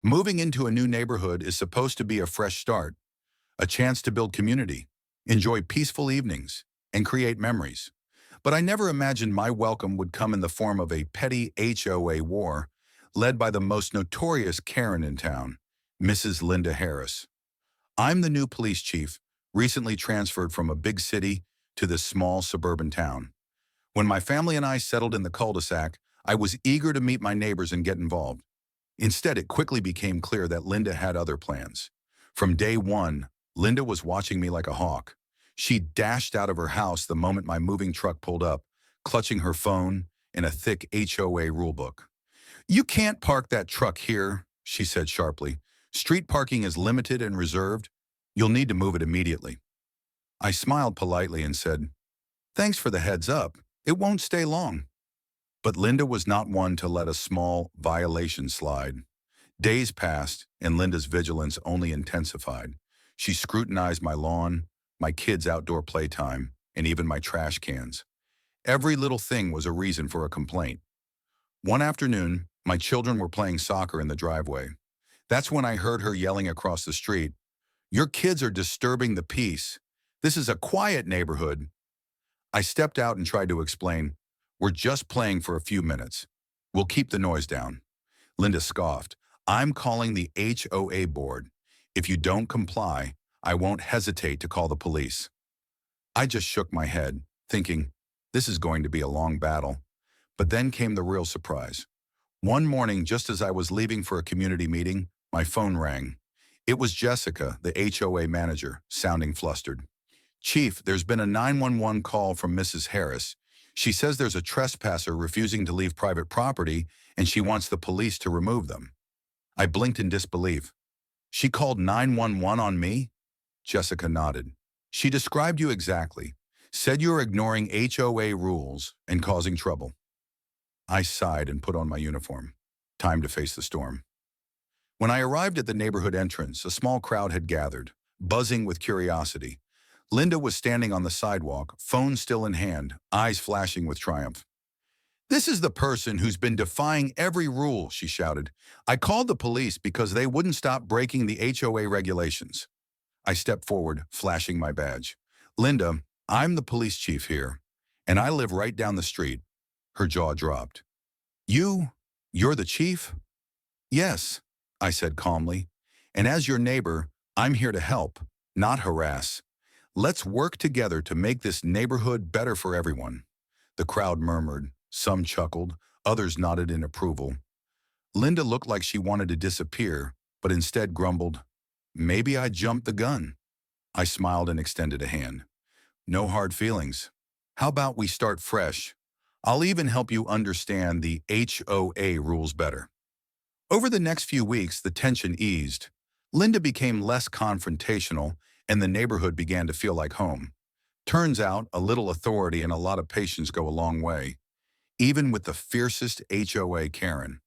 Moving into a new neighborhood is supposed to be a fresh start, a chance to build community, enjoy peaceful evenings, and create memories. But I never imagined my welcome would come in the form of a petty HOA war led by the most notorious Karen in town, Mrs. Linda Harris. I'm the new police chief, recently transferred from a big city to this small suburban town. When my family and I settled in the cul-de-sac, I was eager to meet my neighbors and get involved. Instead, it quickly became clear that Linda had other plans. From day one, Linda was watching me like a hawk. She dashed out of her house the moment my moving truck pulled up, clutching her phone and a thick HOA rulebook. "You can't park that truck here," she said sharply. "Street parking is limited and reserved. You'll need to move it immediately." I smiled politely and said, "Thanks for the heads up. It won't stay long." But Linda was not one to let a small violation slide. Days passed, and Linda's vigilance only intensified. She scrutinized my lawn, my kids' outdoor playtime, and even my trash cans. Every little thing was a reason for a complaint. One afternoon, my children were playing soccer in the driveway. That's when I heard her yelling across the street, "Your kids are disturbing the peace. This is a quiet neighborhood." I stepped out and tried to explain, "We're just playing for a few minutes. We'll keep the noise down." Linda scoffed, "I'm calling the HOA board. If you don't comply, I won't hesitate to call the police." I just shook my head, thinking, this is going to be a long battle. But then came the real surprise. One morning, just as I was leaving for a community meeting, my phone rang. It was Jessica, the HOA manager, sounding flustered. "Chief, there's been a 911 call from Mrs. Harris. She says there's a trespasser refusing to leave private property, and she wants the police to remove them." I blinked in disbelief. "She called 911 on me?" Jessica nodded. "She described you exactly. Said you're ignoring HOA rules and causing trouble." I sighed and put on my uniform. Time to face the storm. When I arrived at the neighborhood entrance, a small crowd had gathered, buzzing with curiosity. Linda was standing on the sidewalk, phone still in hand, eyes flashing with triumph. "This is the person who's been defying every rule," she shouted. "I called the police because they wouldn't stop breaking the HOA regulations." I stepped forward, flashing my badge. "Linda, I'm the police chief here, and I live right down the street." Her jaw dropped. You're the chief?" "Yes," I said calmly. "And as your neighbor, I'm here to help, not harass. Let's work together to make this neighborhood better for everyone." The crowd murmured. Some chuckled, others nodded in approval. Linda looked like she wanted to disappear, but instead grumbled, "Maybe I jumped the gun." I smiled and extended a hand. "No hard feelings. How about we start fresh? I'll even help you understand the HOA rules better." Over the next few weeks, the tension eased. Linda became less confrontational, and the neighborhood began to feel like home. Turns out, a little authority and a lot of patience go a long way, even with the fiercest HOA Karen.